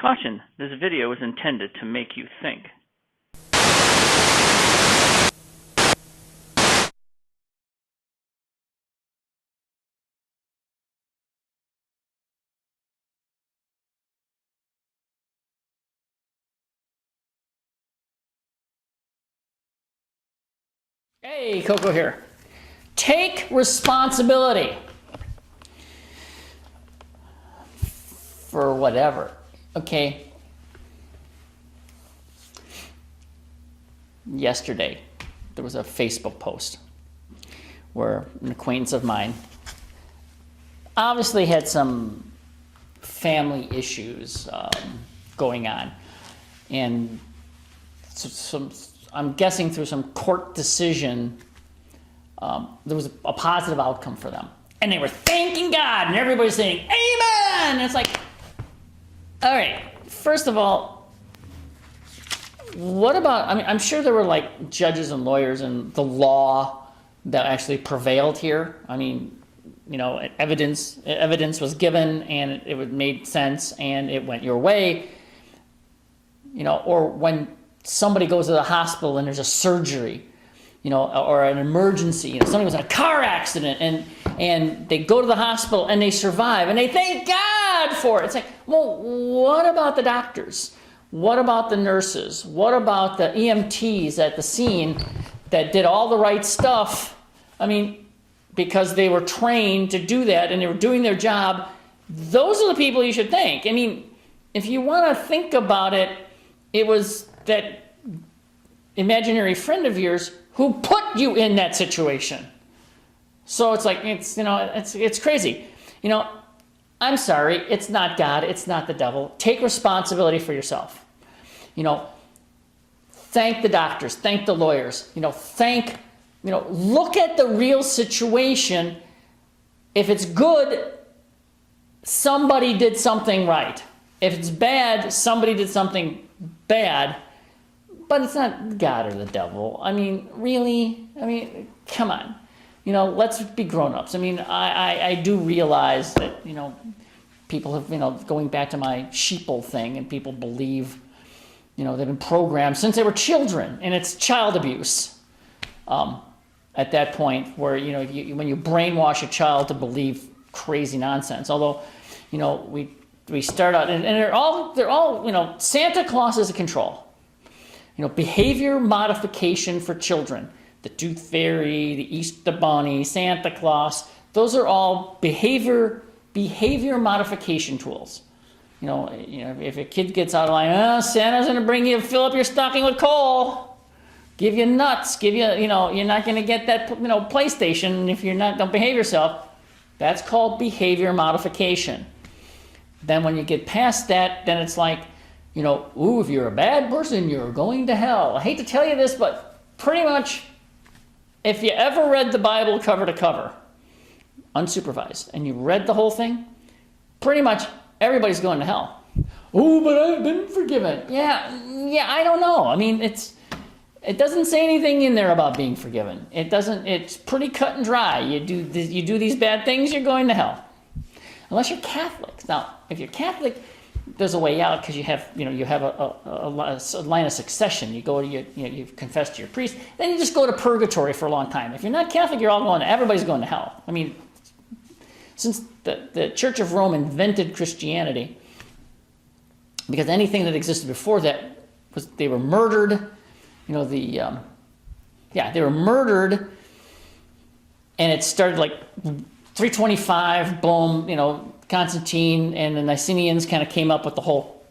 Caution, this video is intended to make you think. Hey, Koko here. Take responsibility for whatever, okay? Yesterday, there was a Facebook post where an acquaintance of mine obviously had some family issues going on, and I'm guessing through some court decision, there was a positive outcome for them. And they were thanking God, and everybody's saying, amen! And it's like, all right, first of all, what about, I mean, I'm sure there were like judges and lawyers and the law that actually prevailed here. I mean, you know, evidence was given and it made sense and it went your way. You know, or when somebody goes to the hospital and there's a surgery, you know, or an emergency, you know, somebody was in a car accident and they go to the hospital and they survive and they thank God for it. It's like, well, what about the doctors? What about the nurses? What about the EMTs at the scene that did all the right stuff? I mean, because they were trained to do that and they were doing their job. Those are the people you should thank. I mean, if you want to think about it, it was that imaginary friend of yours who put you in that situation. So it's like, it's, you know, it's crazy. You know, I'm sorry, it's not God, it's not the devil. Take responsibility for yourself. You know, thank the doctors, thank the lawyers, you know, look at the real situation. If it's good, somebody did something right. If it's bad, somebody did something bad. But it's not God or the devil. I mean, really? I mean, come on. You know, let's be grown-ups. I mean, I do realize that, you know, people have, you know, going back to my sheeple thing, and people believe, you know, they've been programmed since they were children, and it's child abuse at that point where, you know, when you brainwash a child to believe crazy nonsense. Although, you know, we start out, and they're all, you know, Santa Claus is a control. You know, behavior modification for children. The Tooth Fairy, the Easter Bunny, Santa Claus, those are all behavior modification tools. You know, if a kid gets out of line, oh, Santa's going to bring you, fill up your stocking with coal, give you nuts, give you, you know, you're not going to get that, you know, PlayStation if you're not, don't behave yourself. That's called behavior modification. Then when you get past that, then it's like, you know, ooh, if you're a bad person, you're going to hell. I hate to tell you this, but pretty much, if you ever read the Bible cover to cover, unsupervised, and you read the whole thing, pretty much everybody's going to hell. Oh, but I've been forgiven. Yeah, I don't know. I mean, it doesn't say anything in there about being forgiven. It doesn't. It's pretty cut and dry. You do these bad things, you're going to hell, unless you're Catholic. Now, if you're Catholic, there's a way out because you have a line of succession. You go to you confess to your priest, then you just go to purgatory for a long time. If you're not Catholic, everybody's going to hell. I mean, since the Church of Rome invented Christianity, because anything that existed before that they were murdered. You know, they were murdered, and it started like 325. Boom, you know. Constantine and the Nicenians kind of came up with the whole,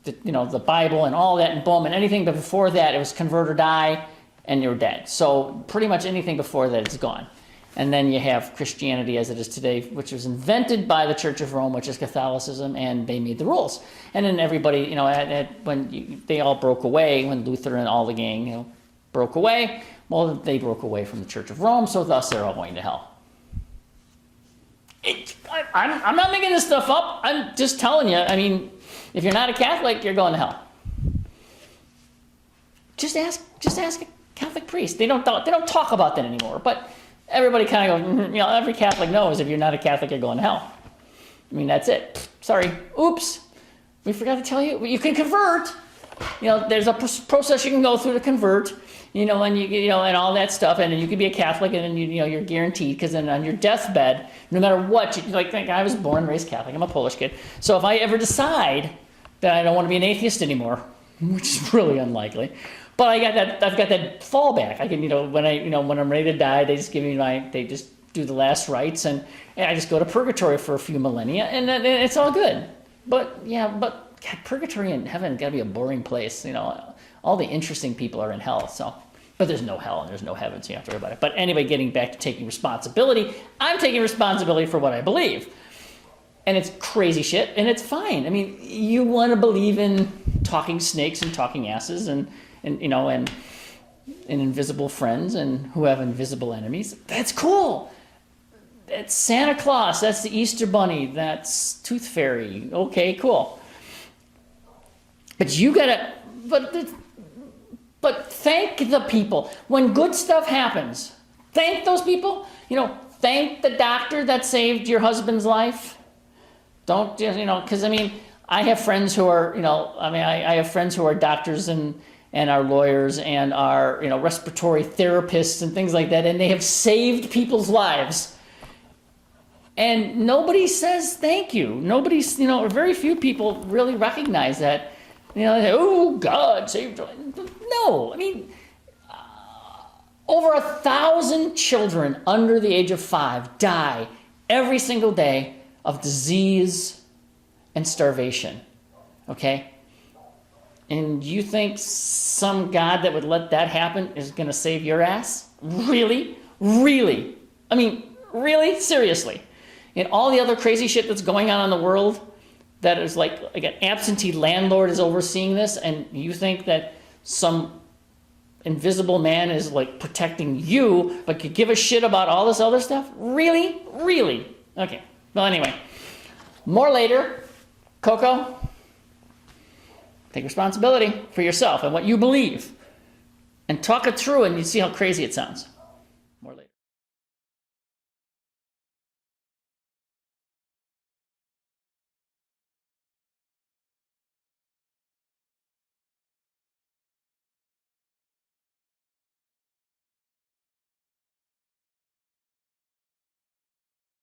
the Bible and all that, and boom, and anything but before that, it was convert or die, and you're dead. So pretty much anything before that is gone. And then you have Christianity as it is today, which was invented by the Church of Rome, which is Catholicism, and they made the rules. And then everybody, you know, they all broke away, when Luther and all the gang, you know, broke away, well, they broke away from the Church of Rome, so thus they're all going to hell. I'm not making this stuff up. I'm just telling you. I mean, if you're not a Catholic, you're going to hell. Just ask a Catholic priest. They don't talk about that anymore. But everybody kind of goes, you know, every Catholic knows if you're not a Catholic, you're going to hell. I mean, that's it. Sorry. Oops. We forgot to tell you, you can convert. You know, there's a process you can go through to convert. You know, and and all that stuff, and then you can be a Catholic, and then you're guaranteed, because then on your deathbed, no matter what, like I was born and raised Catholic. I'm a Polish kid, so if I ever decide that I don't want to be an atheist anymore, which is really unlikely, but I've got that fallback. I can, when I'm ready to die, they just give me they just do the last rites, and I just go to purgatory for a few millennia, and it's all good. But God, purgatory and heaven got to be a boring place, All the interesting people are in hell, but there's no hell and there's no heaven, so you don't have to worry about it. But anyway, getting back to taking responsibility, I'm taking responsibility for what I believe. And it's crazy shit, and it's fine. I mean, you want to believe in talking snakes and talking asses and invisible friends and who have invisible enemies. That's cool. That's Santa Claus, that's the Easter Bunny, that's Tooth Fairy. Okay, cool. But you gotta, but thank the people. When good stuff happens, thank those people. Thank the doctor that saved your husband's life. Don't just, because I have friends who are, I have friends who are doctors and are lawyers and are, respiratory therapists and things like that, and they have saved people's lives. And nobody says thank you. Nobody's, very few people really recognize that. They say, oh, God saved your life. No, over 1,000 children under the age of 5 die every single day of disease and starvation, okay? And you think some God that would let that happen is going to save your ass? Really? Really? Really? Seriously? And all the other crazy shit that's going on in the world, that is like an absentee landlord is overseeing this, and you think that some invisible man is like protecting you, but could give a shit about all this other stuff? Really? Really? Okay. Well, anyway, more later. Koko, take responsibility for yourself and what you believe, and talk it through, and you see how crazy it sounds. More later.